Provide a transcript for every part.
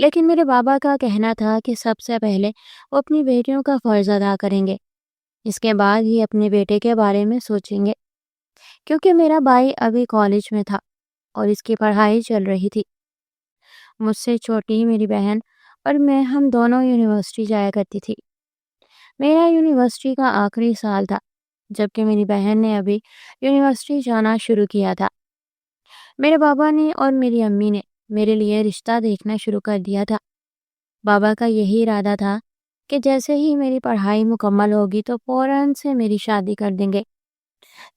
لیکن میرے بابا کا کہنا تھا کہ سب سے پہلے وہ اپنی بیٹیوں کا فرض ادا کریں گے، اس کے بعد ہی اپنے بیٹے کے بارے میں سوچیں گے، کیونکہ میرا بھائی ابھی کالج میں تھا اور اس کی پڑھائی چل رہی تھی۔ مجھ سے چھوٹی میری بہن اور میں ہم دونوں یونیورسٹی جایا کرتی تھی۔ میرا یونیورسٹی کا آخری سال تھا، جبکہ میری بہن نے ابھی یونیورسٹی جانا شروع کیا تھا۔ میرے بابا نے اور میری امی نے میرے لیے رشتہ دیکھنا شروع کر دیا تھا۔ بابا کا یہی ارادہ تھا کہ جیسے ہی میری پڑھائی مکمل ہوگی تو فوراً سے میری شادی کر دیں گے،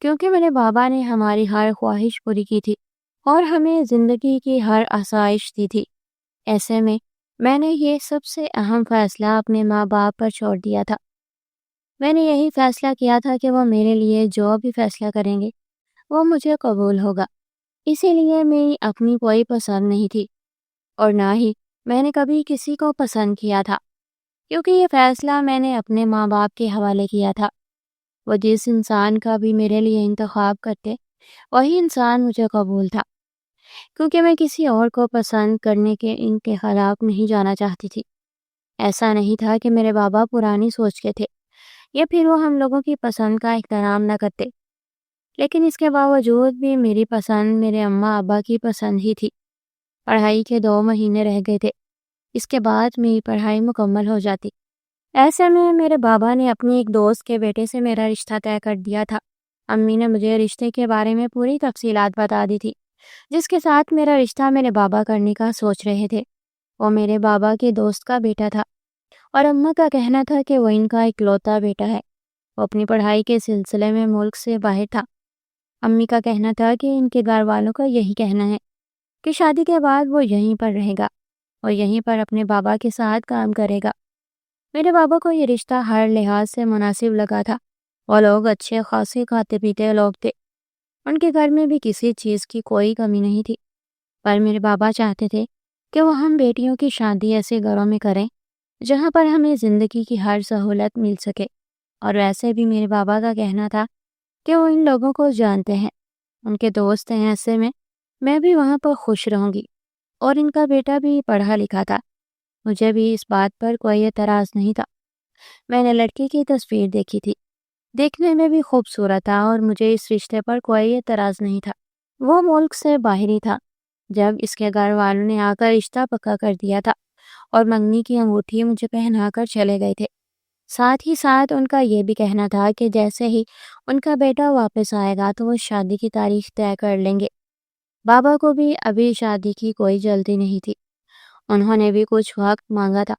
کیونکہ میرے بابا نے ہماری ہر خواہش پوری کی تھی اور ہمیں زندگی کی ہر آسائش دی تھی۔ ایسے میں نے یہ سب سے اہم فیصلہ اپنے ماں باپ پر چھوڑ دیا تھا۔ میں نے یہی فیصلہ کیا تھا کہ وہ میرے لیے جو بھی فیصلہ کریں گے وہ مجھے قبول ہوگا۔ اسی لیے میری اپنی کوئی پسند نہیں تھی اور نہ ہی میں نے کبھی کسی کو پسند کیا تھا، کیونکہ یہ فیصلہ میں نے اپنے ماں باپ کے حوالے کیا تھا۔ وہ جس انسان کا بھی میرے لیے انتخاب کرتے وہی انسان مجھے قبول تھا، کیونکہ میں کسی اور کو پسند کرنے کے ان کے خلاف نہیں جانا چاہتی تھی۔ ایسا نہیں تھا کہ میرے بابا پرانی سوچ کے تھے یا پھر وہ ہم لوگوں کی پسند کا احترام نہ کرتے، لیکن اس کے باوجود بھی میری پسند میرے اماں ابا کی پسند ہی تھی۔ پڑھائی کے 2 مہینے رہ گئے تھے، اس کے بعد میری پڑھائی مکمل ہو جاتی۔ ایسے میں میرے بابا نے اپنی ایک دوست کے بیٹے سے میرا رشتہ طے کر دیا تھا۔ امی نے مجھے رشتے کے بارے میں پوری تفصیلات بتا دی تھی، جس کے ساتھ میرا رشتہ میرے بابا کرنے کا سوچ رہے تھے۔ وہ میرے بابا کے دوست کا بیٹا تھا اور اماں کا کہنا تھا کہ وہ ان کا اکلوتا بیٹا ہے۔ وہ اپنی پڑھائی کے سلسلے میں ملک سے باہر تھا۔ امی کا کہنا تھا کہ ان کے گھر والوں کا یہی کہنا ہے کہ شادی کے بعد وہ یہیں پر رہے گا اور یہیں پر اپنے بابا کے ساتھ کام کرے گا۔ میرے بابا کو یہ رشتہ ہر لحاظ سے مناسب لگا تھا۔ وہ لوگ اچھے خاصے کھاتے پیتے لوگ تھے، ان کے گھر میں بھی کسی چیز کی کوئی کمی نہیں تھی، پر میرے بابا چاہتے تھے کہ وہ ہم بیٹیوں کی شادی ایسے گھروں میں کریں جہاں پر ہمیں زندگی کی ہر سہولت مل سکے۔ اور ویسے بھی میرے بابا کا کہنا تھا کہ وہ ان لوگوں کو جانتے ہیں، ان کے دوست ہیں، ایسے میں بھی وہاں پر خوش رہوں گی، اور ان کا بیٹا بھی پڑھا لکھا تھا۔ مجھے بھی اس بات پر کوئی اعتراض نہیں تھا۔ میں نے لڑکی کی تصویر دیکھی تھی، دیکھنے میں بھی خوبصورت تھا اور مجھے اس رشتے پر کوئی اعتراض نہیں تھا۔ وہ ملک سے باہر ہی تھا جب اس کے گھر والوں نے آ کر رشتہ پکا کر دیا تھا اور منگنی کی انگوٹھی مجھے پہنا کر چلے گئے تھے۔ ساتھ ہی ساتھ ان کا یہ بھی کہنا تھا کہ جیسے ہی ان کا بیٹا واپس آئے گا تو وہ شادی کی تاریخ طے کر لیں گے۔ بابا کو بھی ابھی شادی کی کوئی جلدی نہیں تھی، انہوں نے بھی کچھ وقت مانگا تھا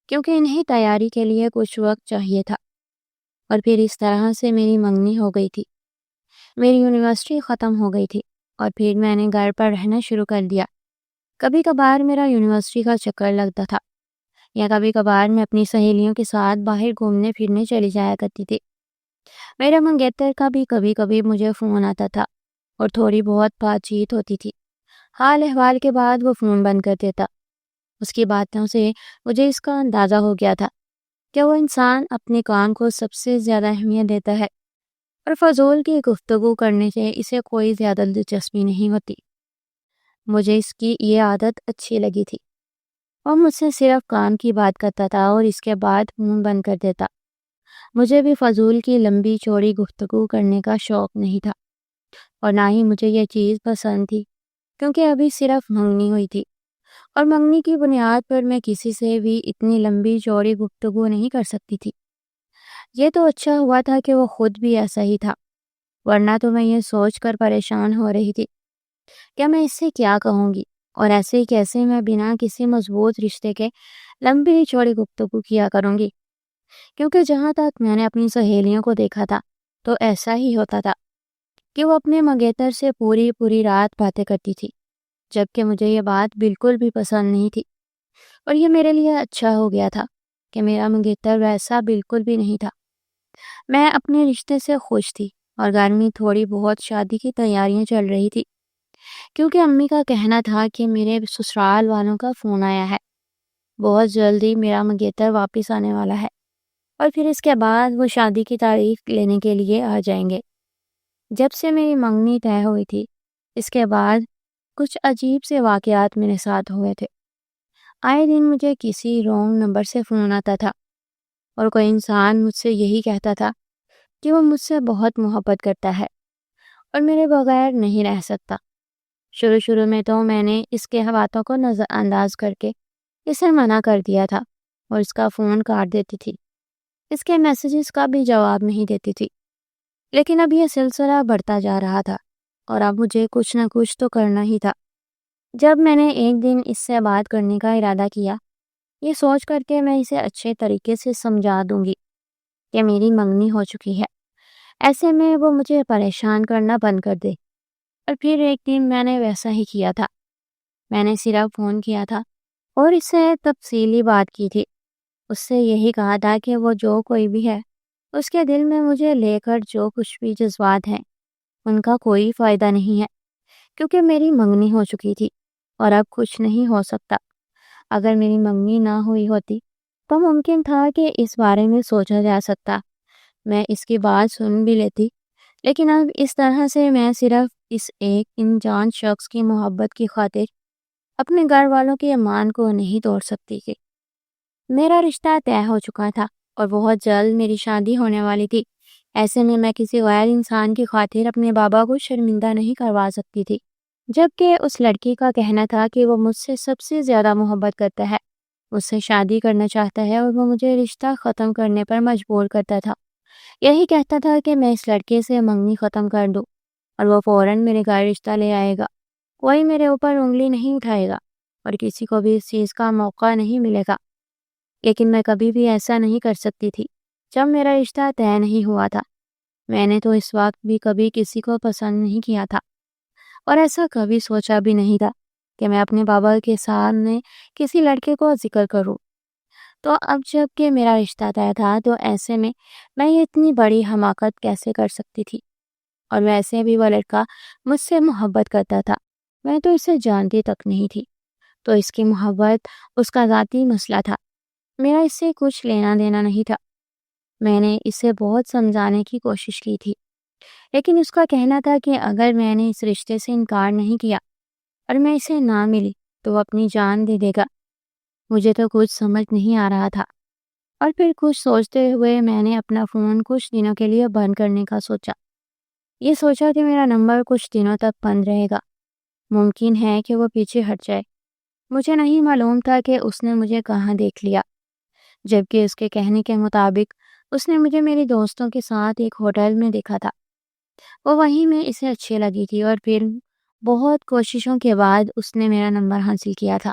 کیونکہ انہیں تیاری کے لیے کچھ وقت چاہیے تھا۔ اور پھر اس طرح سے میری منگنی ہو گئی تھی، میری یونیورسٹی ختم ہو گئی تھی اور پھر میں نے گھر پر رہنا شروع کر دیا۔ کبھی کبھار میرا یونیورسٹی کا چکر لگتا تھا یا کبھی کبھار میں اپنی سہیلیوں کے ساتھ باہر گھومنے پھرنے چلی جایا کرتی تھی۔ میرے منگیتر کا بھی کبھی کبھی مجھے فون آتا تھا اور تھوڑی بہت بات چیت ہوتی تھی۔ حال احوال کے بعد وہ فون بند کر دیتا۔ اس کی باتوں سے مجھے اس کا اندازہ ہو گیا تھا کہ وہ انسان اپنے کام کو سب سے زیادہ اہمیت دیتا ہے اور فضول کی گفتگو کرنے سے اسے کوئی زیادہ دلچسپی نہیں ہوتی۔ مجھے اس کی یہ عادت اچھی لگی تھی۔ وہ مجھ سے صرف کام کی بات کرتا تھا اور اس کے بعد فون بند کر دیتا۔ مجھے بھی فضول کی لمبی چوڑی گفتگو کرنے کا شوق نہیں تھا اور نہ ہی مجھے یہ چیز پسند تھی، کیونکہ ابھی صرف منگنی ہوئی تھی اور منگنی کی بنیاد پر میں کسی سے بھی اتنی لمبی چوڑی گفتگو نہیں کر سکتی تھی۔ یہ تو اچھا ہوا تھا کہ وہ خود بھی ایسا ہی تھا، ورنہ تو میں یہ سوچ کر پریشان ہو رہی تھی کہ میں اس سے کیا کہوں گی اور ایسے ہی کیسے میں بنا کسی مضبوط رشتے کے لمبی چوڑی گفتگو کیا کروں گی، کیونکہ جہاں تک میں نے اپنی سہیلیوں کو دیکھا تھا تو ایسا ہی ہوتا تھا کہ وہ اپنے منگیتر سے پوری رات باتیں کرتی تھی، جبکہ مجھے یہ بات بالکل بھی پسند نہیں تھی۔ اور یہ میرے لیے اچھا ہو گیا تھا کہ میرا منگیتر ویسا بالکل بھی نہیں تھا۔ میں اپنے رشتے سے خوش تھی اور گھر میں تھوڑی بہت شادی کی تیاریاں چل رہی تھی، کیونکہ امی کا کہنا تھا کہ میرے سسرال والوں کا فون آیا ہے، بہت جلدی میرا منگیتر واپس آنے والا ہے اور پھر اس کے بعد وہ شادی کی تاریخ لینے کے لیے آ جائیں گے۔ جب سے میری منگنی طے ہوئی تھی اس کے بعد کچھ عجیب سے واقعات میرے ساتھ ہوئے تھے۔ آئے دن مجھے کسی رانگ نمبر سے فون آتا تھا اور کوئی انسان مجھ سے یہی کہتا تھا کہ وہ مجھ سے بہت محبت کرتا ہے اور میرے بغیر نہیں رہ سکتا۔ شروع میں تو میں نے اس کے باتوں کو نظر انداز کر کے اسے منع کر دیا تھا اور اس کا فون کاٹ دیتی تھی، اس کے میسیجز کا بھی جواب نہیں دیتی تھی۔ لیکن اب یہ سلسلہ بڑھتا جا رہا تھا اور اب مجھے کچھ نہ کچھ تو کرنا ہی تھا۔ جب میں نے ایک دن اس سے بات کرنے کا ارادہ کیا، یہ سوچ کر کے میں اسے اچھے طریقے سے سمجھا دوں گی کہ میری منگنی ہو چکی ہے، ایسے میں وہ مجھے پریشان کرنا بند کر دے۔ اور پھر ایک دن میں نے ویسا ہی کیا تھا۔ میں نے صرف فون کیا تھا اور اس سے تفصیلی بات کی تھی۔ اس سے یہی کہا تھا کہ وہ جو کوئی بھی ہے، اس کے دل میں مجھے لے کر جو کچھ بھی جذبات ہیں ان کا کوئی فائدہ نہیں ہے، کیونکہ میری منگنی ہو چکی تھی اور اب کچھ نہیں ہو سکتا۔ اگر میری منگنی نہ ہوئی ہوتی تو ممکن تھا کہ اس بارے میں سوچا جا سکتا، میں اس کی بات سن بھی لیتی، لیکن اب اس طرح سے میں صرف اس ایک انجان شخص کی محبت کی خاطر اپنے گھر والوں کے ایمان کو نہیں توڑ سکتی تھی۔ میرا رشتہ طے ہو چکا تھا اور بہت جلد میری شادی ہونے والی تھی، ایسے میں کسی غیر انسان کی خاطر اپنے بابا کو شرمندہ نہیں کروا سکتی تھی، جبکہ اس لڑکی کا کہنا تھا کہ وہ مجھ سے سب سے زیادہ محبت کرتا ہے، مجھ سے شادی کرنا چاہتا ہے اور وہ مجھے رشتہ ختم کرنے پر مجبور کرتا تھا۔ یہی کہتا تھا کہ میں اس لڑکے سے منگنی ختم کر دوں اور وہ فوراً میرے گھر رشتہ لے آئے گا، کوئی میرے اوپر انگلی نہیں اٹھائے گا اور کسی کو بھی اس چیز کا موقع نہیں ملے گا۔ لیکن میں کبھی بھی ایسا نہیں کر سکتی تھی جب میرا رشتہ طے نہیں ہوا تھا۔ میں نے تو اس وقت بھی کبھی کسی کو پسند نہیں کیا تھا اور ایسا کبھی سوچا بھی نہیں تھا کہ میں اپنے بابا کے سامنے کسی لڑکے کو ذکر کروں۔ تو اب جب کہ میرا رشتہ طے تھا تو ایسے میں یہ اتنی بڑی حماقت کیسے کر سکتی تھی؟ اور ویسے بھی وہ لڑکا مجھ سے محبت کرتا تھا، میں تو اسے جانتی تک نہیں تھی، تو اس کی محبت اس کا ذاتی مسئلہ تھا، میرا اس سے کچھ لینا دینا نہیں تھا۔ میں نے اسے بہت سمجھانے کی کوشش کی تھی، لیکن اس کا کہنا تھا کہ اگر میں نے اس رشتے سے انکار نہیں کیا اور میں اسے نہ ملی تو وہ اپنی جان دے دے گا۔ مجھے تو کچھ سمجھ نہیں آ رہا تھا اور پھر کچھ سوچتے ہوئے میں نے اپنا فون کچھ دنوں کے لیے بند کرنے کا سوچا۔ یہ سوچا کہ میرا نمبر کچھ دنوں تک بند رہے گا، ممکن ہے کہ وہ پیچھے ہٹ جائے۔ مجھے نہیں معلوم تھا کہ اس نے مجھے کہاں دیکھ لیا، جبکہ اس کے کہنے کے مطابق اس نے مجھے میری دوستوں کے ساتھ ایک ہوٹل میں دیکھا تھا، وہ وہیں میں اسے اچھی لگی تھی اور پھر بہت کوششوں کے بعد اس نے میرا نمبر حاصل کیا تھا۔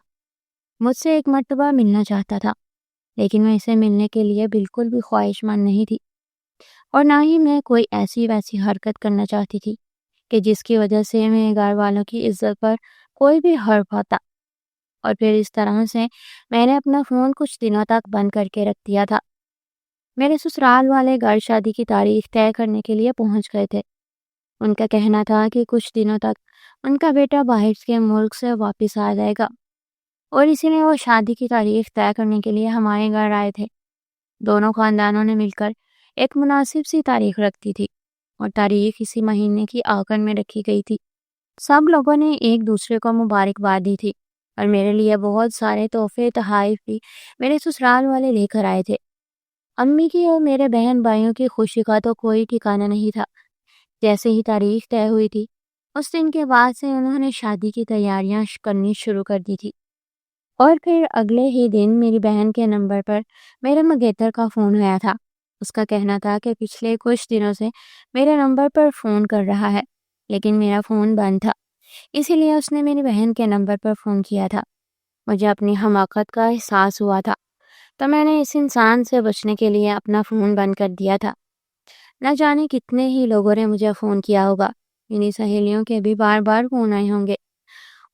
مجھ سے ایک مرتبہ ملنا چاہتا تھا، لیکن میں اسے ملنے کے لیے بالکل بھی خواہش مند نہیں تھی اور نہ ہی میں کوئی ایسی ویسی حرکت کرنا چاہتی تھی کہ جس کی وجہ سے میرے گھر والوں کی عزت پر کوئی بھی حرف آتا۔ اور پھر اس طرح سے میں نے اپنا فون کچھ دنوں تک بند کر کے رکھ دیا تھا۔ میرے سسرال والے گھر شادی کی تاریخ طے کرنے کے لیے پہنچ گئے تھے۔ ان کا کہنا تھا کہ کچھ دنوں تک ان کا بیٹا باہر کے ملک سے واپس آ جائے گا اور اسی لیے وہ شادی کی تاریخ طے کرنے کے لیے ہمارے گھر آئے تھے۔ دونوں خاندانوں نے مل کر ایک مناسب سی تاریخ رکھ دی تھی اور تاریخ اسی مہینے کی آخر میں رکھی گئی تھی۔ سب لوگوں نے ایک دوسرے کو مبارکباد دی تھی اور میرے لیے بہت سارے تحفے تحائف بھی میرے سسرال والے لے کر آئے تھے۔ امی کی اور میرے بہن بھائیوں کی خوشی کا تو کوئی ٹھکانہ نہیں تھا۔ جیسے ہی تاریخ طے ہوئی تھی اس دن کے بعد سے انہوں نے شادی کی تیاریاں کرنی شروع کر دی تھی اور پھر اگلے ہی دن میری بہن کے نمبر پر میرے منگیتر کا فون آیا تھا۔ اس کا کہنا تھا کہ پچھلے کچھ دنوں سے میرے نمبر پر فون کر رہا ہے، لیکن میرا فون بند تھا، اسی لیے اس نے میری بہن کے نمبر پر فون کیا تھا۔ مجھے اپنی حماقت کا احساس ہوا تھا تو میں نے اس انسان سے بچنے کے لیے اپنا فون بند کر دیا تھا۔ نہ جانے کتنے ہی لوگوں نے مجھے فون کیا ہوگا، میری سہیلیوں کے بھی بار بار فون آئے ہوں گے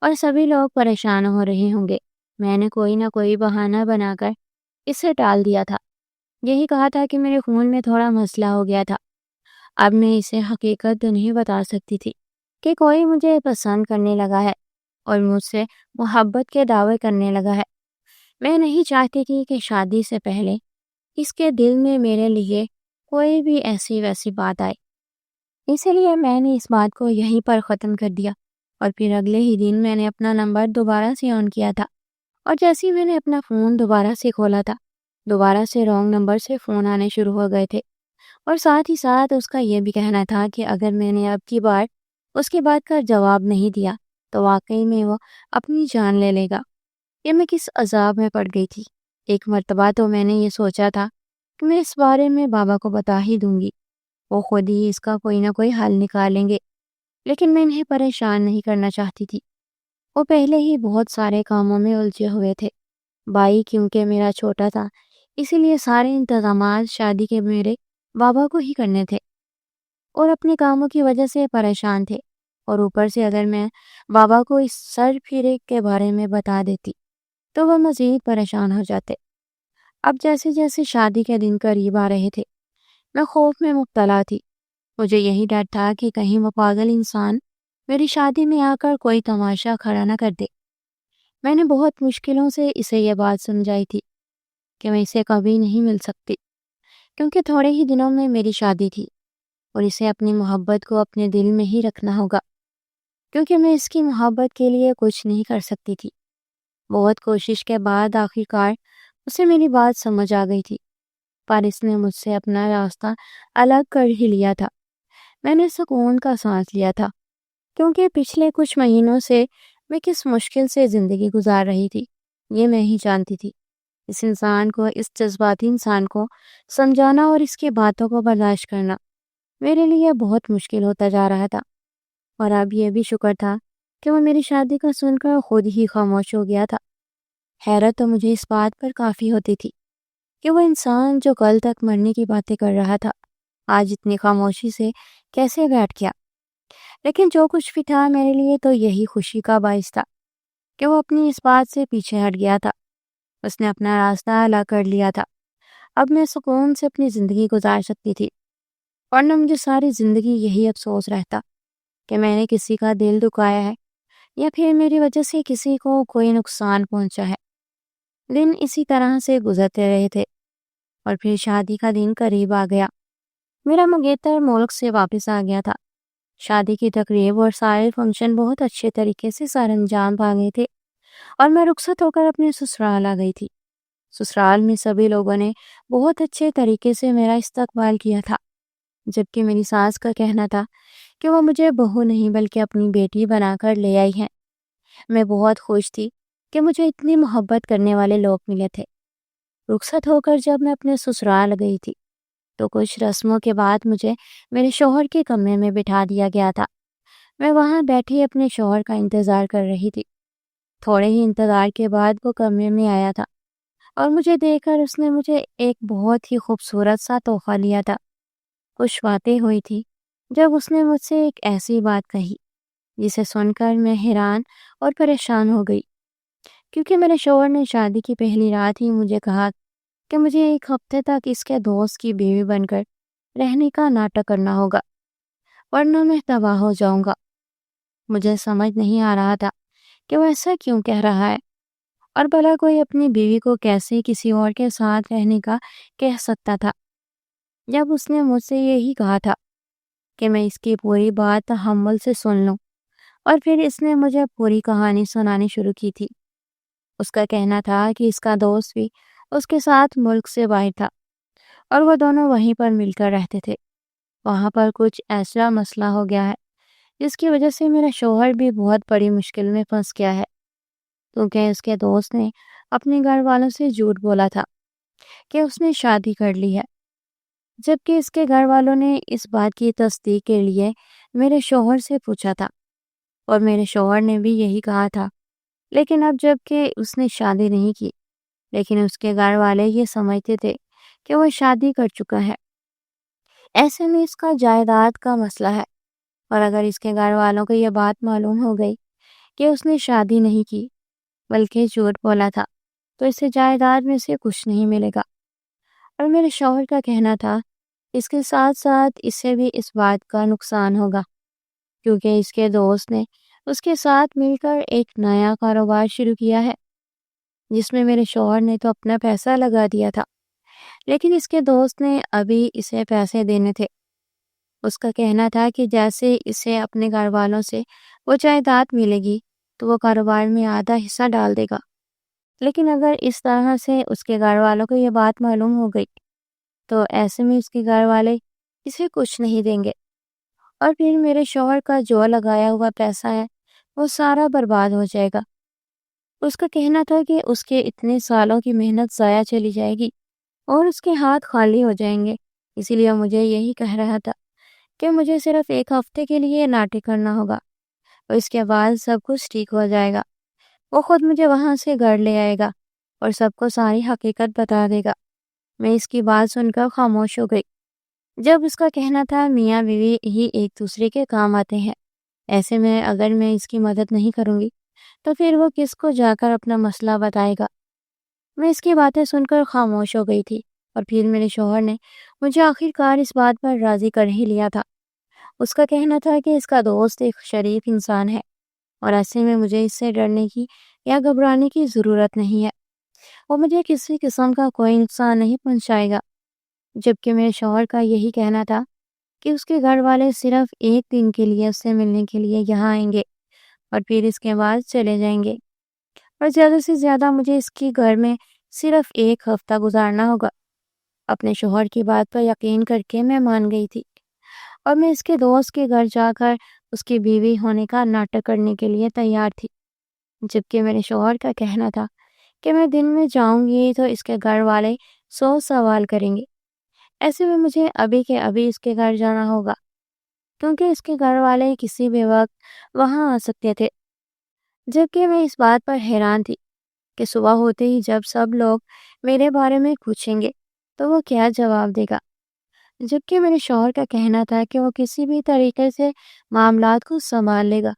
اور سبھی لوگ پریشان ہو رہے ہوں گے۔ میں نے کوئی نہ کوئی بہانہ بنا کر اسے ٹال دیا تھا، یہی کہا تھا کہ میرے خون میں تھوڑا مسئلہ ہو گیا تھا۔ اب میں اسے حقیقت تو نہیں بتا سکتی تھی کہ کوئی مجھے پسند کرنے لگا ہے اور مجھ سے محبت کے دعوے کرنے لگا ہے۔ میں نہیں چاہتی تھی کہ شادی سے پہلے اس کے دل میں میرے لیے کوئی بھی ایسی ویسی بات آئے، اسی لیے میں نے اس بات کو یہیں پر ختم کر دیا اور پھر اگلے ہی دن میں نے اپنا نمبر دوبارہ سے آن کیا تھا اور جیسے ہی میں نے اپنا فون دوبارہ سے کھولا تھا، دوبارہ سے رانگ نمبر سے فون آنے شروع ہو گئے تھے، اور ساتھ ہی ساتھ اس کا یہ بھی کہنا تھا کہ اگر میں نے اب کی بار اس کی بات کا جواب نہیں دیا تو واقعی میں وہ اپنی جان لے لے گا۔ کہ میں کس عذاب میں پڑ گئی تھی۔ ایک مرتبہ تو میں نے یہ سوچا تھا کہ میں اس بارے میں بابا کو بتا ہی دوں گی، وہ خود ہی اس کا کوئی نہ کوئی حل نکالیں گے، لیکن میں انہیں پریشان نہیں کرنا چاہتی تھی۔ وہ پہلے ہی بہت سارے کاموں میں الجھے ہوئے تھے۔ بھائی کیونکہ میرا چھوٹا تھا، اسی لیے سارے انتظامات شادی کے میرے بابا کو ہی کرنے تھے، اور اپنے کاموں کی وجہ سے پریشان تھے، اور اوپر سے اگر میں بابا کو اس سر پھیرے کے بارے میں بتا دیتی تو وہ مزید پریشان ہو جاتے۔ اب جیسے جیسے شادی کے دن قریب آ رہے تھے، میں خوف میں مبتلا تھی۔ مجھے یہی ڈر تھا کہ کہیں وہ پاگل انسان میری شادی میں آ کر کوئی تماشا کھڑا نہ کر دے۔ میں نے بہت مشکلوں سے اسے یہ بات سمجھائی تھی کہ میں اسے کبھی نہیں مل سکتی، کیونکہ تھوڑے ہی دنوں میں میری شادی تھی، اور اسے اپنی محبت کو اپنے دل میں ہی رکھنا ہوگا، کیونکہ میں اس کی محبت کے لیے کچھ نہیں کر سکتی تھی۔ بہت کوشش کے بعد آخرکار اسے میری بات سمجھ آ گئی تھی، پر اس نے مجھ سے اپنا راستہ الگ کر ہی لیا تھا۔ میں نے سکون کا سانس لیا تھا، کیونکہ پچھلے کچھ مہینوں سے میں کس مشکل سے زندگی گزار رہی تھی یہ میں ہی جانتی تھی۔ اس جذباتی انسان کو سمجھانا اور اس کی باتوں کو برداشت کرنا میرے لیے بہت مشکل ہوتا جا رہا تھا، اور اب یہ بھی شکر تھا کہ وہ میری شادی کا سن کر خود ہی خاموش ہو گیا تھا۔ حیرت تو مجھے اس بات پر کافی ہوتی تھی کہ وہ انسان جو کل تک مرنے کی باتیں کر رہا تھا، آج اتنی خاموشی سے کیسے بیٹھ گیا۔ لیکن جو کچھ بھی تھا میرے لیے تو یہی خوشی کا باعث تھا کہ وہ اپنی اس بات سے پیچھے ہٹ گیا تھا۔ اس نے اپنا راستہ الگ کر لیا تھا۔ اب میں سکون سے اپنی زندگی گزار سکتی تھی، ورنہ مجھے ساری زندگی یہی افسوس رہتا کہ میں نے کسی کا دل دکھایا ہے، یا پھر میری وجہ سے کسی کو کوئی نقصان پہنچا ہے۔ دن اسی طرح سے گزرتے رہے تھے، اور پھر شادی کا دن قریب آ گیا۔ میرا منگیتر ملک سے واپس آ گیا تھا۔ شادی کی تقریب اور سارے فنکشن بہت اچھے طریقے سے سر انجام پا گئے تھے، اور میں رخصت ہو کر اپنے سسرال آ گئی تھی۔ سسرال میں سبھی لوگوں نے بہت اچھے طریقے سے میرا استقبال کیا تھا، جبکہ میری ساس کا کہنا تھا کہ وہ مجھے بہو نہیں بلکہ اپنی بیٹی بنا کر لے آئی ہیں۔ میں بہت خوش تھی کہ مجھے اتنی محبت کرنے والے لوگ ملے تھے۔ رخصت ہو کر جب میں اپنے سسرال گئی تھی تو کچھ رسموں کے بعد مجھے میرے شوہر کے کمرے میں بٹھا دیا گیا تھا۔ میں وہاں بیٹھی اپنے شوہر کا انتظار کر رہی تھی۔ تھوڑے ہی انتظار کے بعد وہ کمرے میں آیا تھا، اور مجھے دیکھ کر اس نے مجھے ایک بہت ہی خوبصورت سا تحفہ لیا تھا۔ کچھ باتیں ہوئی تھی جب اس نے مجھ سے ایک ایسی بات کہی جسے سن کر میں حیران اور پریشان ہو گئی، کیونکہ میرے شوہر نے شادی کی پہلی رات ہی مجھے کہا کہ مجھے ایک ہفتے تک اس کے دوست کی بیوی بن کر رہنے کا ناٹک کرنا ہوگا، ورنہ میں تباہ ہو جاؤں گا۔ مجھے سمجھ نہیں آ رہا تھا کہ وہ ایسا کیوں کہہ رہا ہے، اور بھلا کوئی اپنی بیوی کو کیسے کسی اور کے ساتھ رہنے کا کہہ سکتا تھا، جب اس نے مجھ سے یہی کہا تھا کہ میں اس کی پوری بات تحمل سے سن لوں۔ اور پھر اس نے مجھے پوری کہانی سنانی شروع کی تھی۔ اس کا کہنا تھا کہ اس کا دوست بھی اس کے ساتھ ملک سے باہر تھا، اور وہ دونوں وہیں پر مل کر رہتے تھے۔ وہاں پر کچھ ایسا مسئلہ ہو گیا ہے جس کی وجہ سے میرا شوہر بھی بہت بڑی مشکل میں پھنس گیا ہے، کیونکہ اس کے دوست نے اپنے گھر والوں سے جھوٹ بولا تھا کہ اس نے شادی کر لی ہے، جبکہ اس کے گھر والوں نے اس بات کی تصدیق کے لیے میرے شوہر سے پوچھا تھا، اور میرے شوہر نے بھی یہی کہا تھا۔ لیکن اب جب کہ اس نے شادی نہیں کی، لیکن اس کے گھر والے یہ سمجھتے تھے کہ وہ شادی کر چکا ہے۔ ایسے میں اس کا جائیداد کا مسئلہ ہے، اور اگر اس کے گھر والوں کو یہ بات معلوم ہو گئی کہ اس نے شادی نہیں کی بلکہ جھوٹ بولا تھا، تو اسے جائیداد میں سے کچھ نہیں ملے گا۔ اور میرے شوہر کا کہنا تھا اس کے ساتھ ساتھ اسے بھی اس بات کا نقصان ہوگا، کیونکہ اس کے دوست نے اس کے ساتھ مل کر ایک نیا کاروبار شروع کیا ہے، جس میں میرے شوہر نے تو اپنا پیسہ لگا دیا تھا، لیکن اس کے دوست نے ابھی اسے پیسے دینے تھے۔ اس کا کہنا تھا کہ جیسے اسے اپنے گھر والوں سے وہ جائیداد ملے گی تو وہ کاروبار میں آدھا حصہ ڈال دے گا۔ لیکن اگر اس طرح سے اس کے گھر والوں کو یہ بات معلوم ہو گئی تو ایسے میں اس کے گھر والے اسے کچھ نہیں دیں گے، اور پھر میرے شوہر کا جو لگایا ہوا پیسہ ہے وہ سارا برباد ہو جائے گا۔ اس کا کہنا تھا کہ اس کے اتنے سالوں کی محنت ضائع چلی جائے گی اور اس کے ہاتھ خالی ہو جائیں گے، اسی لیے مجھے یہی کہہ رہا تھا کہ مجھے صرف ایک ہفتے کے لیے ناٹک کرنا ہوگا اور اس کے بعد سب کچھ ٹھیک ہو جائے گا۔ وہ خود مجھے وہاں سے گھر لے آئے گا اور سب کو ساری حقیقت بتا دے گا۔ میں اس کی بات سن کر خاموش ہو گئی۔ جب اس کا کہنا تھا میاں بیوی ہی ایک دوسرے کے کام آتے ہیں، ایسے میں اگر میں اس کی مدد نہیں کروں گی تو پھر وہ کس کو جا کر اپنا مسئلہ بتائے گا؟ میں اس کی باتیں سن کر خاموش ہو گئی تھی، اور پھر میرے شوہر نے مجھے آخر کار اس بات پر راضی کر ہی لیا تھا۔ اس کا کہنا تھا کہ اس کا دوست ایک شریف انسان ہے اور ایسے میں مجھے اس سے ڈرنے کی یا گھبرانے کی ضرورت نہیں ہے۔ وہ مجھے کسی قسم کا کوئی نقصان نہیں پہنچائے گا۔ جبکہ میرے شوہر کا یہی کہنا تھا کہ اس کے گھر والے صرف ایک دن کے لیے اس سے ملنے کے لیے یہاں آئیں گے اور پھر اس کے بعد چلے جائیں گے، اور زیادہ سے زیادہ مجھے اس کے گھر میں صرف ایک ہفتہ گزارنا ہوگا۔ اپنے شوہر کی بات پر یقین کر کے میں مان گئی تھی، اور میں اس کے دوست کے گھر جا کر اس کی بیوی ہونے کا ناٹک کرنے کے لیے تیار تھی۔ جبکہ میرے شوہر کا کہنا تھا کہ میں دن میں جاؤں گی تو اس کے گھر والے 100 سوال کریں گے۔ ایسے میں مجھے ابھی کے ابھی اس کے گھر جانا ہوگا، کیونکہ اس کے گھر والے کسی بھی وقت وہاں آ سکتے تھے۔ جبکہ میں اس بات پر حیران تھی کہ صبح ہوتے ہی جب سب لوگ میرے بارے میں پوچھیں گے تو وہ کیا جواب دے گا؟ جبکہ میرے شوہر کا کہنا تھا کہ وہ کسی بھی طریقے سے معاملات کو سنبھال لے گا۔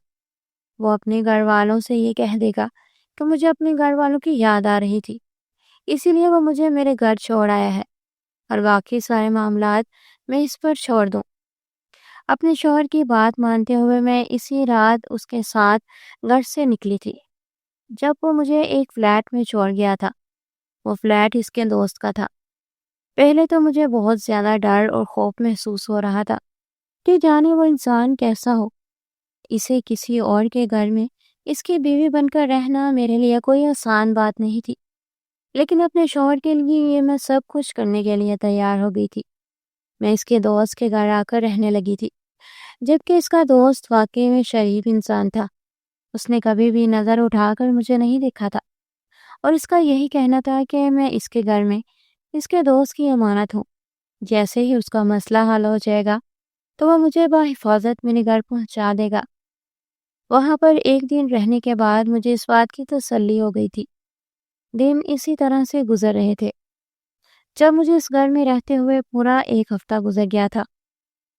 وہ اپنے گھر والوں سے یہ کہہ دے گا کہ مجھے اپنے گھر والوں کی یاد آ رہی تھی، اسی لیے وہ مجھے میرے گھر چھوڑ آیا ہے، اور باقی سارے معاملات میں اس پر چھوڑ دوں۔ اپنے شوہر کی بات مانتے ہوئے میں اسی رات اس کے ساتھ گھر سے نکلی تھی۔ جب وہ مجھے ایک فلیٹ میں چھوڑ گیا تھا، وہ فلیٹ اس کے دوست کا تھا۔ پہلے تو مجھے بہت زیادہ ڈر اور خوف محسوس ہو رہا تھا کہ جانے وہ انسان کیسا ہو۔ اسے کسی اور کے گھر میں اس کی بیوی بن کر رہنا میرے لیے کوئی آسان بات نہیں تھی، لیکن اپنے شوہر کے لیے یہ میں سب کچھ کرنے کے لیے تیار ہو گئی تھی۔ میں اس کے دوست کے گھر آ کر رہنے لگی تھی، جبکہ اس کا دوست واقعی میں شریف انسان تھا۔ اس نے کبھی بھی نظر اٹھا کر مجھے نہیں دیکھا تھا، اور اس کا یہی کہنا تھا کہ میں اس کے گھر میں اس کے دوست کی امانت ہوں۔ جیسے ہی اس کا مسئلہ حل ہو جائے گا تو وہ مجھے بحفاظت میرے گھر پہنچا دے گا۔ وہاں پر ایک دن رہنے کے بعد مجھے اس بات کی تسلی ہو گئی تھی۔ دن اسی طرح سے گزر رہے تھے جب مجھے اس گھر میں رہتے ہوئے پورا ایک ہفتہ گزر گیا تھا،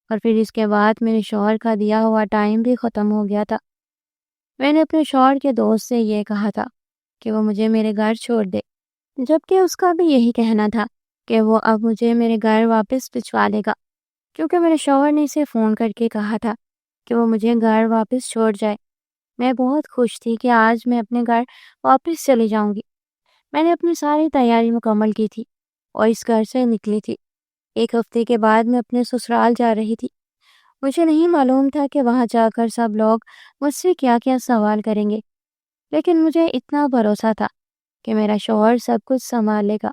اور پھر اس کے بعد میرے شوہر کا دیا ہوا ٹائم بھی ختم ہو گیا تھا۔ میں نے اپنے شوہر کے دوست سے یہ کہا تھا کہ وہ مجھے میرے گھر چھوڑ دے، جبکہ اس کا بھی یہی کہنا تھا کہ وہ اب مجھے میرے گھر واپس بھجوا دے گا، کیونکہ میرے شوہر نے اسے فون کر کے کہا تھا کہ وہ مجھے گھر واپس چھوڑ جائے۔ میں بہت خوش تھی کہ آج میں اپنے گھر واپس چلی جاؤں گی۔ میں نے اپنی ساری تیاری مکمل کی تھی اور اس گھر سے نکلی تھی۔ ایک ہفتے کے بعد میں اپنے سسرال جا رہی تھی۔ مجھے نہیں معلوم تھا کہ وہاں جا کر سب لوگ مجھ سے کیا کیا سوال کریں گے، لیکن مجھے اتنا بھروسہ تھا کہ میرا شوہر سب کچھ سنبھال لے گا،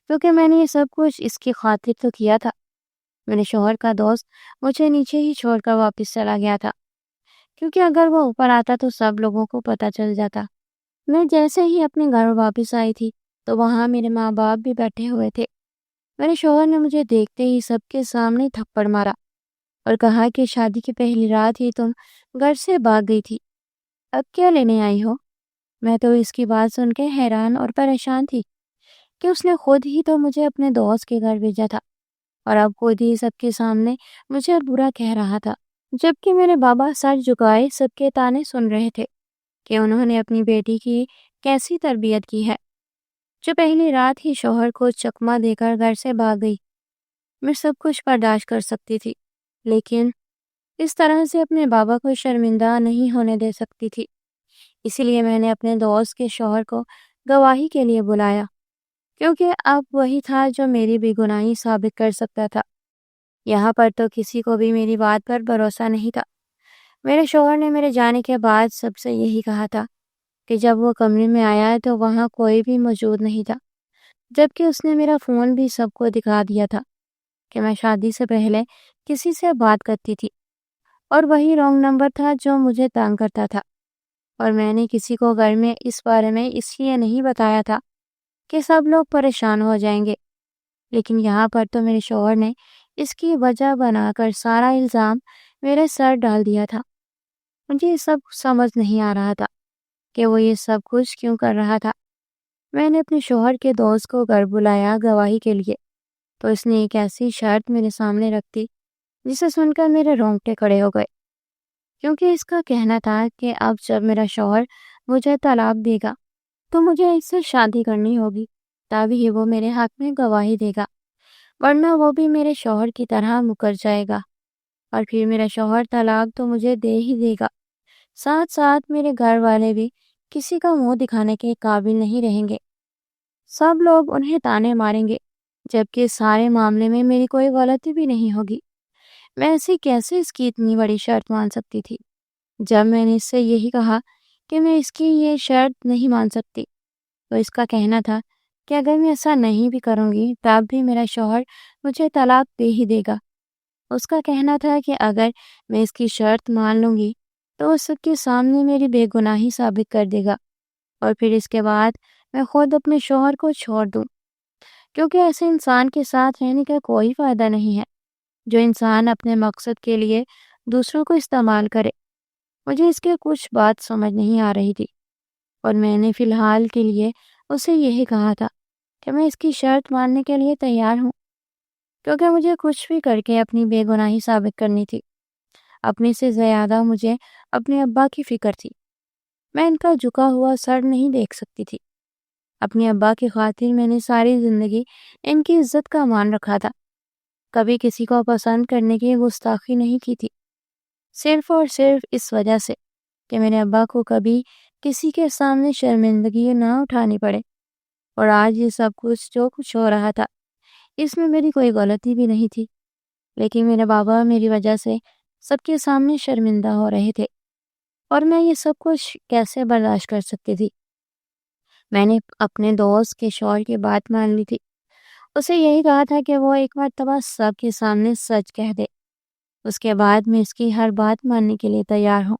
کیونکہ میں نے یہ سب کچھ اس کی خاطر تو کیا تھا۔ میرے شوہر کا دوست مجھے نیچے ہی چھوڑ کر واپس چلا گیا تھا، کیونکہ اگر وہ اوپر آتا تو سب لوگوں کو پتہ چل جاتا۔ میں جیسے ہی اپنے گھر واپس آئی تھی تو وہاں میرے ماں باپ بھی بیٹھے ہوئے تھے۔ میرے شوہر نے مجھے دیکھتے ہی سب کے سامنے تھپڑ مارا اور کہا کہ شادی کی پہلی رات ہی تم گھر سے بھاگ گئی تھی، اب کیا لینے آئی ہو؟ میں تو اس کی بات سن کے حیران اور پریشان تھی کہ اس نے خود ہی تو مجھے اپنے دوست کے گھر بھیجا تھا، اور اب خود ہی سب کے سامنے مجھے برا کہہ رہا تھا۔ جبکہ میرے بابا سر جھکائے سب کے تانے سن رہے تھے کہ انہوں نے اپنی بیٹی کی کیسی تربیت کی ہے، جو پہلی رات ہی شوہر کو چکمہ دے کر گھر سے بھاگ گئی۔ میں سب کچھ برداشت کر سکتی تھی، لیکن اس طرح سے اپنے بابا کو شرمندہ نہیں ہونے دے سکتی تھی۔ اسی لیے میں نے اپنے دوست کے شوہر کو گواہی کے لیے بلایا، کیونکہ اب وہی تھا جو میری بے گناہی ثابت کر سکتا تھا۔ یہاں پر تو کسی کو بھی میری بات پر بھروسہ نہیں تھا۔ میرے شوہر نے میرے جانے کے بعد سب سے یہی کہا تھا کہ جب وہ کمرے میں آیا تو وہاں کوئی بھی موجود نہیں تھا، جبکہ اس نے میرا فون بھی سب کو دکھا دیا تھا کہ میں شادی سے پہلے کسی سے بات کرتی تھی، اور وہی رانگ نمبر تھا جو مجھے تنگ کرتا تھا۔ اور میں نے کسی کو گھر میں اس بارے میں اس لیے نہیں بتایا تھا کہ سب لوگ پریشان ہو جائیں گے، لیکن یہاں پر تو میرے شوہر نے اس کی وجہ بنا کر سارا الزام میرے سر ڈال دیا تھا۔ مجھے یہ سب سمجھ نہیں آ رہا تھا کہ وہ یہ سب کچھ کیوں کر رہا تھا۔ میں نے اپنے شوہر کے دوست کو گھر بلایا گواہی کے لیے، تو اس نے ایک ایسی شرط میرے سامنے رکھ دی جسے سن کر میرے رونگٹے کھڑے ہو گئے، کیونکہ اس کا کہنا تھا کہ اب جب میرا شوہر مجھے طلاق دے گا تو مجھے اس سے شادی کرنی ہوگی، تبھی وہ میرے حق میں گواہی دے گا، ورنہ وہ بھی میرے شوہر کی طرح مکر جائے گا، اور پھر میرا شوہر طلاق تو مجھے دے ہی دے گا، ساتھ ساتھ میرے گھر والے بھی کسی کا منہ دکھانے کے قابل نہیں رہیں گے، سب لوگ انہیں تانے ماریں گے، جبکہ اس سارے معاملے میں میری کوئی غلطی بھی نہیں ہوگی۔ میں ایسی کیسے اس کی اتنی بڑی شرط مان سکتی تھی؟ جب میں نے اس سے یہی کہا کہ میں اس کی یہ شرط نہیں مان سکتی، تو اس کا کہنا تھا کہ اگر میں ایسا نہیں بھی کروں گی تب بھی میرا شوہر مجھے طلاق دے ہی دے گا۔ اس کا کہنا تھا کہ اگر میں اس کی شرط مان لوں گی تو وہ سب کے سامنے میری بے گناہی ثابت کر دے گا، اور پھر اس کے بعد میں خود اپنے شوہر کو چھوڑ دوں، کیونکہ ایسے انسان کے ساتھ رہنے کا کوئی فائدہ نہیں ہے جو انسان اپنے مقصد کے لیے دوسروں کو استعمال کرے۔ مجھے اس کے کچھ بات سمجھ نہیں آ رہی تھی، اور میں نے فی الحال کے لیے اسے یہی کہا تھا کہ میں اس کی شرط ماننے کے لیے تیار ہوں، کیونکہ مجھے کچھ بھی کر کے اپنی بے گناہی ثابت کرنی تھی۔ اپنے سے زیادہ مجھے اپنے ابا کی فکر تھی، میں ان کا جھکا ہوا سر نہیں دیکھ سکتی تھی۔ اپنے ابا کی خاطر میں نے ساری زندگی ان کی عزت کا مان رکھا تھا، کبھی کسی کو پسند کرنے کی گستاخی نہیں کی تھی، صرف اور صرف اس وجہ سے کہ میرے ابا کو کبھی کسی کے سامنے شرمندگی نہ اٹھانی پڑے۔ اور آج یہ سب کچھ جو کچھ ہو رہا تھا اس میں میری کوئی غلطی بھی نہیں تھی، لیکن میرے بابا میری وجہ سے سب کے سامنے شرمندہ ہو رہے تھے، اور میں یہ سب کچھ کیسے برداشت کر سکتی تھی؟ میں نے اپنے دوست کے شوہر کی بات مان لی تھی، اسے یہی کہا تھا کہ وہ ایک مرتبہ سب کے سامنے سچ کہہ دے، اس کے بعد میں اس کی ہر بات ماننے کے لیے تیار ہوں۔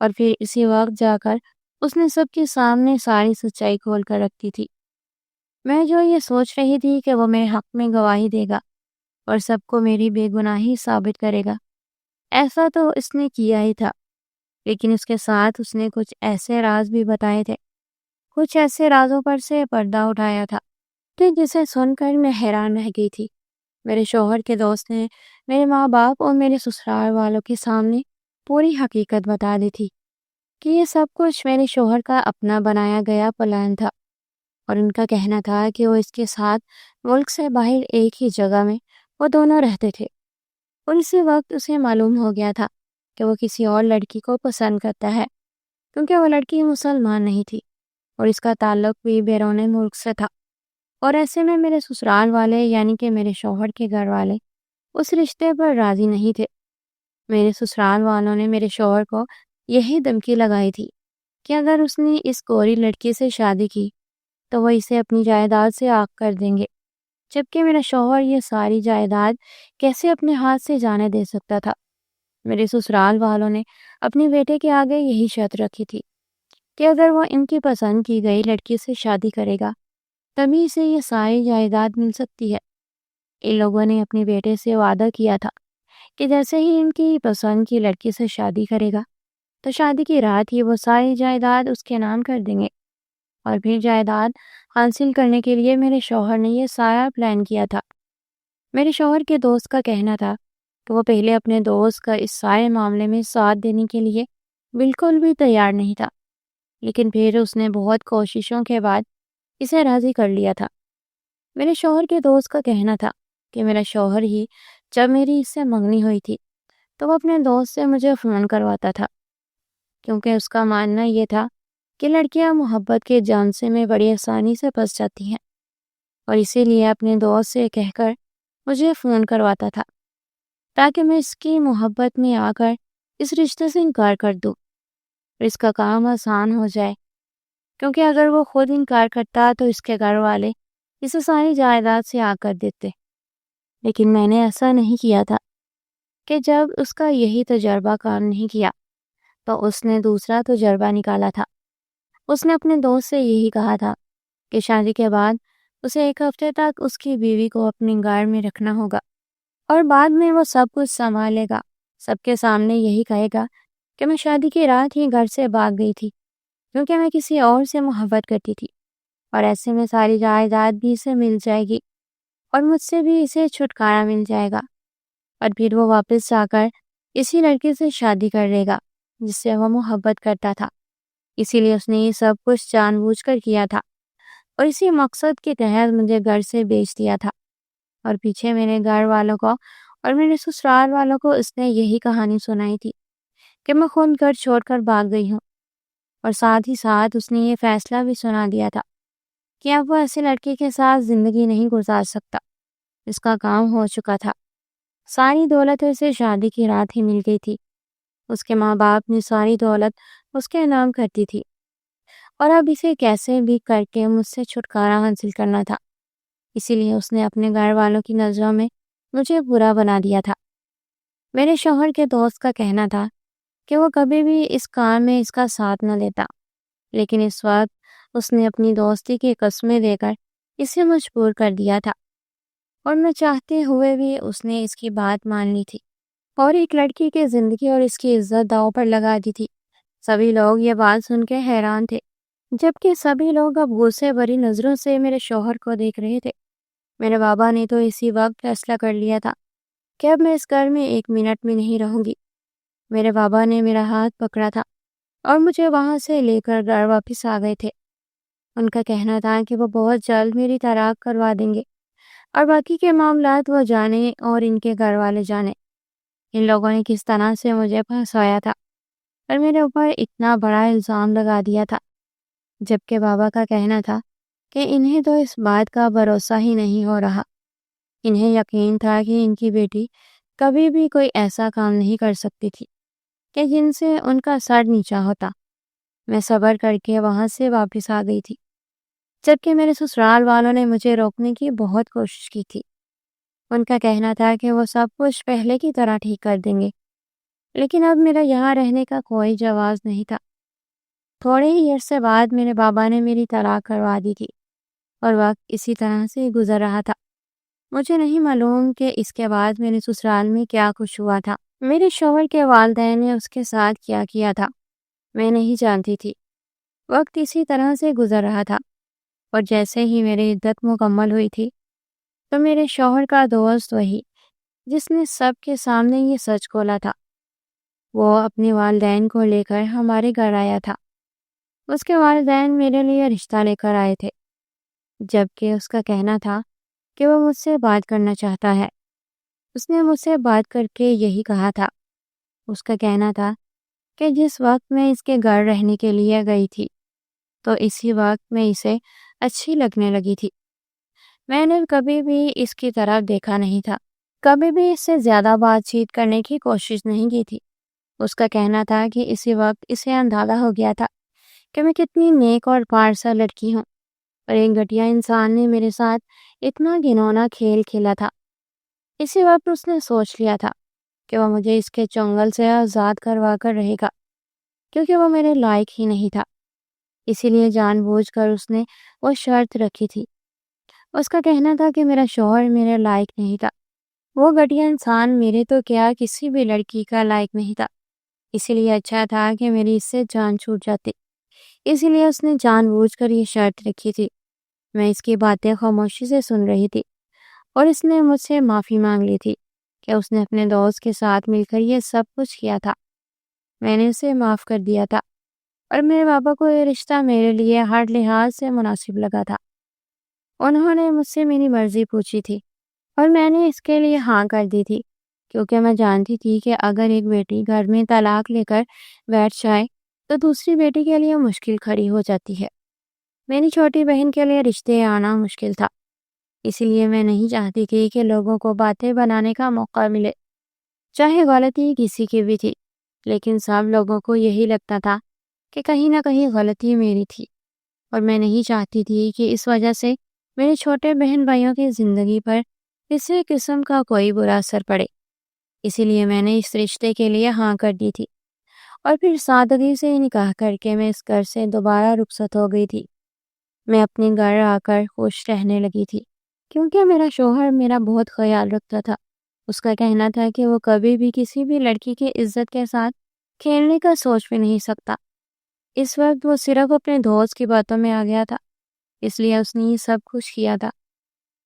اور پھر اسی وقت جا کر اس نے سب کے سامنے ساری سچائی کھول کر رکھتی تھی۔ میں جو یہ سوچ رہی تھی کہ وہ میرے حق میں گواہی دے گا اور سب کو میری بے گناہی ثابت کرے گا، ایسا تو اس نے کیا ہی تھا، لیکن اس کے ساتھ اس نے کچھ ایسے راز بھی بتائے تھے، کچھ ایسے رازوں پر سے پردہ اٹھایا تھا کہ جسے سن کر میں حیران رہ گئی تھی۔ میرے شوہر کے دوست نے میرے ماں باپ اور میرے سسرال والوں کے سامنے پوری حقیقت بتا دی تھی کہ یہ سب کچھ میرے شوہر کا اپنا بنایا گیا پلان تھا، اور ان کا کہنا تھا کہ وہ اس کے ساتھ ملک سے باہر ایک ہی جگہ میں وہ دونوں رہتے تھے، اور اسی وقت اسے معلوم ہو گیا تھا کہ وہ کسی اور لڑکی کو پسند کرتا ہے، کیونکہ وہ لڑکی مسلمان نہیں تھی اور اس کا تعلق بھی بیرون ملک سے تھا، اور ایسے میں میرے سسرال والے یعنی کہ میرے شوہر کے گھر والے اس رشتے پر راضی نہیں تھے۔ میرے سسرال والوں نے میرے شوہر کو یہی دھمکی لگائی تھی کہ اگر اس نے اس گوری لڑکی سے شادی کی تو وہ اسے اپنی جائیداد سے عاق کر دیں گے، جبکہ میرا شوہر یہ ساری جائیداد کیسے اپنے ہاتھ سے جانے دے سکتا تھا۔ میرے سسرال والوں نے اپنے بیٹے کے آگے یہی شرط رکھی تھی کہ اگر وہ ان کی پسند کی گئی لڑکی سے شادی کرے گا تبھی اسے یہ ساری جائیداد مل سکتی ہے۔ ان لوگوں نے اپنے بیٹے سے وعدہ کیا تھا کہ جیسے ہی ان کی پسند کی لڑکی سے شادی کرے گا تو شادی کی رات ہی وہ ساری جائیداد اس کے نام کر دیں گے، اور پھر جائیداد حاصل کرنے کے لیے میرے شوہر نے یہ سارا پلان کیا تھا۔ میرے شوہر کے دوست کا کہنا تھا کہ وہ پہلے اپنے دوست کا اس سارے معاملے میں ساتھ دینے کے لیے بالکل بھی تیار نہیں تھا، لیکن پھر اس نے بہت کوششوں کے بعد اسے راضی کر لیا تھا۔ میرے شوہر کے دوست کا کہنا تھا کہ میرا شوہر ہی جب میری اس سے منگنی ہوئی تھی تو وہ اپنے دوست سے مجھے فون کرواتا تھا، کیونکہ اس کا ماننا یہ تھا کہ لڑکیاں محبت کے جانسے میں بڑی آسانی سے پھنس جاتی ہیں، اور اسی لیے اپنے دوست سے کہہ کر مجھے فون کرواتا تھا تاکہ میں اس کی محبت میں آ کر اس رشتے سے انکار کر دوں اور اس کا کام آسان ہو جائے۔ کیونکہ اگر وہ خود انکار کرتا تو اس کے گھر والے اسے ساری جائیداد سے آ کر دیتے۔ لیکن میں نے ایسا نہیں کیا تھا کہ جب اس کا یہی تجربہ کام نہیں کیا تو اس نے دوسرا تجربہ نکالا تھا۔ اس نے اپنے دوست سے یہی کہا تھا کہ شادی کے بعد اسے 1 ہفتے تک اس کی بیوی کو اپنے گھر میں رکھنا ہوگا اور بعد میں وہ سب کچھ سنبھالے گا۔ سب کے سامنے یہی کہے گا کہ میں شادی کی رات ہی گھر سے بھاگ گئی تھی کیونکہ میں کسی اور سے محبت کرتی تھی، اور ایسے میں ساری جائیداد بھی اسے مل جائے گی اور مجھ سے بھی اسے چھٹکارا مل جائے گا، اور پھر وہ واپس جا کر اسی لڑکے سے شادی کر لے گا جس سے وہ محبت کرتا تھا۔ اسی لیے اس نے یہ سب کچھ جان بوجھ کر کیا تھا اور اسی مقصد کے تحت مجھے گھر سے بیچ دیا تھا، اور پیچھے میرے گھر والوں کو اور میرے سسرال والوں کو اس نے یہی کہانی سنائی تھی کہ میں خود گھر چھوڑ کر بھاگ گئی ہوں، اور ساتھ ہی ساتھ اس نے یہ فیصلہ بھی سنا دیا تھا کہ اب وہ ایسے لڑکے کے ساتھ زندگی نہیں گزار سکتا۔ اس کا کام ہو چکا تھا، ساری دولت اسے شادی کی رات ہی مل گئی تھی۔ اس کے ماں باپ نے ساری دولت اس کے نام کرتی تھی، اور اب اسے کیسے بھی کر کے مجھ سے چھٹکارا حاصل کرنا تھا۔ اسی لیے اس نے اپنے گھر والوں کی نظروں میں مجھے برا بنا دیا تھا۔ میرے شوہر کے دوست کا کہنا تھا کہ وہ کبھی بھی اس کام میں اس کا ساتھ نہ لیتا، لیکن اس وقت اس نے اپنی دوستی کی قسمیں دے کر اسے مجبور کر دیا تھا، اور نہ چاہتے ہوئے بھی اس نے اس کی بات مان لی تھی اور ایک لڑکی کی زندگی اور اس کی عزت داؤ پر لگا دی تھی۔ سبھی لوگ یہ بات سن کے حیران تھے، جبکہ سبھی لوگ اب غصے بھری نظروں سے میرے شوہر کو دیکھ رہے تھے۔ میرے بابا نے تو اسی وقت فیصلہ کر لیا تھا کہ اب میں اس گھر میں 1 منٹ میں نہیں رہوں گی۔ میرے بابا نے میرا ہاتھ پکڑا تھا اور مجھے وہاں سے لے کر گھر واپس آ گئے تھے۔ ان کا کہنا تھا کہ وہ بہت جلد میری طلاق کروا دیں گے اور باقی کے معاملات وہ جانے اور ان کے گھر والے جانے۔ ان لوگوں نے کس طرح سے مجھے پھنسایا تھا اور میرے اوپر اتنا بڑا الزام لگا دیا تھا، جبکہ بابا کا کہنا تھا کہ انہیں تو اس بات کا بھروسہ ہی نہیں ہو رہا۔ انہیں یقین تھا کہ ان کی بیٹی کبھی بھی کوئی ایسا کام نہیں کر سکتی تھی کہ جن سے ان کا سر نیچا ہوتا۔ میں صبر کر کے وہاں سے واپس آ گئی تھی، جبکہ میرے سسرال والوں نے مجھے روکنے کی بہت کوشش کی تھی۔ ان کا کہنا تھا کہ وہ سب کچھ پہلے کی طرح ٹھیک کر دیں گے، لیکن اب میرا یہاں رہنے کا کوئی جواز نہیں تھا۔ تھوڑے ہی عرصے بعد میرے بابا نے میری طلاق کروا دی تھی، اور وقت اسی طرح سے گزر رہا تھا۔ مجھے نہیں معلوم کہ اس کے بعد میرے سسرال میں کیا کچھ ہوا تھا، میرے شوہر کے والدین نے اس کے ساتھ کیا کیا تھا، میں نہیں جانتی تھی۔ وقت اسی طرح سے گزر رہا تھا، اور جیسے ہی میری عدت مکمل ہوئی تھی تو میرے شوہر کا دوست، وہی جس نے سب کے سامنے یہ سچ کھولا تھا، وہ اپنے والدین کو لے کر ہمارے گھر آیا تھا۔ اس کے والدین میرے لیے رشتہ لے کر آئے تھے، جبکہ اس کا کہنا تھا کہ وہ مجھ سے بات کرنا چاہتا ہے۔ اس نے مجھ سے بات کر کے یہی کہا تھا، اس کا کہنا تھا کہ جس وقت میں اس کے گھر رہنے کے لیے گئی تھی تو اسی وقت میں اسے اچھی لگنے لگی تھی۔ میں نے کبھی بھی اس کی طرف دیکھا نہیں تھا، کبھی بھی اس سے زیادہ بات چیت کرنے کی کوشش نہیں کی تھی۔ اس کا کہنا تھا کہ اسی وقت اسے اندازہ ہو گیا تھا کہ میں کتنی نیک اور پارسا لڑکی ہوں، اور ایک گھٹیا انسان نے میرے ساتھ اتنا گھنونا کھیل کھیلا تھا۔ اسی وقت اس نے سوچ لیا تھا کہ وہ مجھے اس کے چنگل سے آزاد کروا کر رہے گا، کیونکہ وہ میرے لائق ہی نہیں تھا۔ اسی لیے جان بوجھ کر اس نے وہ شرط رکھی تھی۔ اس کا کہنا تھا کہ میرا شوہر میرے لائق نہیں تھا، وہ گھٹیا انسان میرے تو کیا کسی بھی لڑکی کا لائق نہیں تھا۔ اسی لیے اچھا تھا کہ میری اس سے جان چھوٹ جاتی۔ اسی لیے اس نے جان بوجھ کر یہ شرط رکھی تھی۔ میں اس کی باتیں خاموشی سے سن رہی تھی، اور اس نے مجھ سے معافی مانگ لی تھی کہ اس نے اپنے دوست کے ساتھ مل کر یہ سب کچھ کیا تھا۔ میں نے اسے معاف کر دیا تھا، اور میرے بابا کو یہ رشتہ میرے لیے ہر لحاظ سے مناسب لگا تھا۔ انہوں نے مجھ سے میری مرضی پوچھی تھی، اور میں نے اس کے لیے ہاں کر دی تھی، کیونکہ میں جانتی تھی کہ اگر ایک بیٹی گھر میں طلاق لے کر بیٹھ جائے تو دوسری بیٹی کے لیے مشکل کھڑی ہو جاتی ہے۔ میری چھوٹی بہن کے لیے رشتے آنا مشکل تھا، اسی لیے میں نہیں چاہتی تھی کہ لوگوں کو باتیں بنانے کا موقع ملے، چاہے غلطی کسی کی بھی تھی، لیکن سب لوگوں کو یہی لگتا تھا کہ کہیں نہ کہیں غلطی میری تھی۔ اور میں نہیں چاہتی تھی کہ اس وجہ سے میرے چھوٹے بہن بھائیوں کی زندگی پر کسی قسم کا کوئی برا اثر پڑے۔ اسی لیے میں نے اس رشتے کے لیے ہاں کر دی تھی اور پھر سادگی سے نکاح کر کے میں اس گھر سے دوبارہ رخصت ہو گئی تھی۔ میں اپنے گھر آ کر خوش رہنے لگی تھی کیونکہ میرا شوہر میرا بہت خیال رکھتا تھا۔ اس کا کہنا تھا کہ وہ کبھی بھی کسی بھی لڑکی کی عزت کے ساتھ کھیلنے کا سوچ بھی نہیں سکتا۔ اس وقت وہ صرف اپنے دوست کی باتوں میں آ گیا تھا، اس لیے اس نے یہ سب کچھ کیا تھا،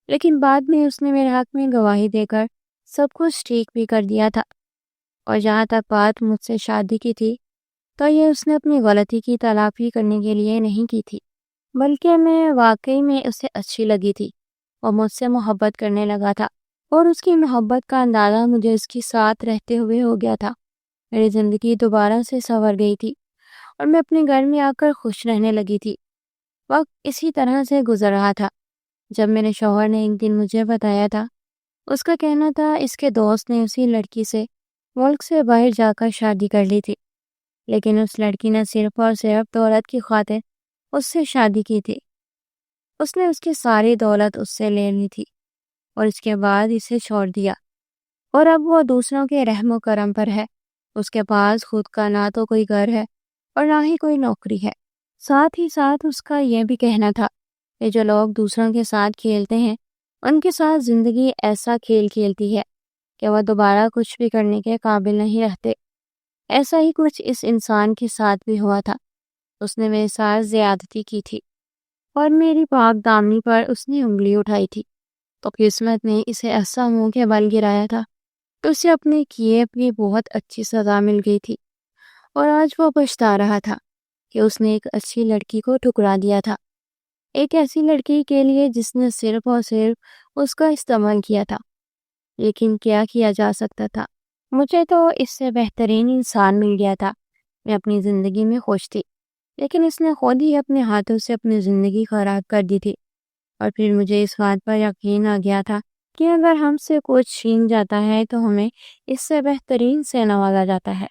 لیکن بعد میں اس نے میرے حق میں گواہی دے کر سب کچھ ٹھیک بھی کر دیا تھا۔ اور جہاں تک بات مجھ سے شادی کی تھی تو یہ اس نے اپنی غلطی کی تلافی کرنے کے لیے نہیں کی تھی، بلکہ میں واقعی میں اسے اچھی لگی تھی اور مجھ سے محبت کرنے لگا تھا، اور اس کی محبت کا اندازہ مجھے اس کے ساتھ رہتے ہوئے ہو گیا تھا۔ میری زندگی دوبارہ سے سنور گئی تھی اور میں اپنے گھر میں آ کر خوش رہنے لگی تھی۔ وقت اسی طرح سے گزر رہا تھا جب میرے شوہر نے ایک دن مجھے بتایا تھا، اس کا کہنا تھا اس کے دوست نے اسی لڑکی سے ملک سے باہر جا کر شادی کر لی تھی، لیکن اس لڑکی نے صرف اور صرف دولت کی خاطر اس سے شادی کی تھی۔ اس نے اس کی ساری دولت اس سے لے لی تھی اور اس کے بعد اسے چھوڑ دیا، اور اب وہ دوسروں کے رحم و کرم پر ہے۔ اس کے پاس خود کا نہ تو کوئی گھر ہے اور نہ ہی کوئی نوکری ہے۔ ساتھ ہی ساتھ اس کا یہ بھی کہنا تھا کہ جو لوگ دوسروں کے ساتھ کھیلتے ہیں ان کے ساتھ زندگی ایسا کھیل کھیلتی ہے کہ وہ دوبارہ کچھ بھی کرنے کے قابل نہیں رہتے۔ ایسا ہی کچھ اس انسان کے ساتھ بھی ہوا تھا۔ اس نے میرے ساتھ زیادتی کی تھی اور میری پاک دامنی پر اس نے انگلی اٹھائی تھی، تو قسمت نے اسے ایسا منہ کے بل گرایا تھا کہ اسے اپنے کیے بھی بہت اچھی سزا مل گئی تھی، اور آج وہ پچھتا رہا تھا کہ اس نے ایک اچھی لڑکی کو ٹھکرا دیا تھا، ایک ایسی لڑکی کے لیے جس نے صرف اور صرف اس کا استعمال کیا تھا۔ لیکن کیا کیا جا سکتا تھا؟ مجھے تو اس سے بہترین انسان مل گیا تھا۔ میں اپنی زندگی میں خوش تھی، لیکن اس نے خود ہی اپنے ہاتھوں سے اپنی زندگی خراب کر دی تھی۔ اور پھر مجھے اس بات پر یقین آ گیا تھا کہ اگر ہم سے کچھ چھین جاتا ہے تو ہمیں اس سے بہترین سے نوازا جاتا ہے۔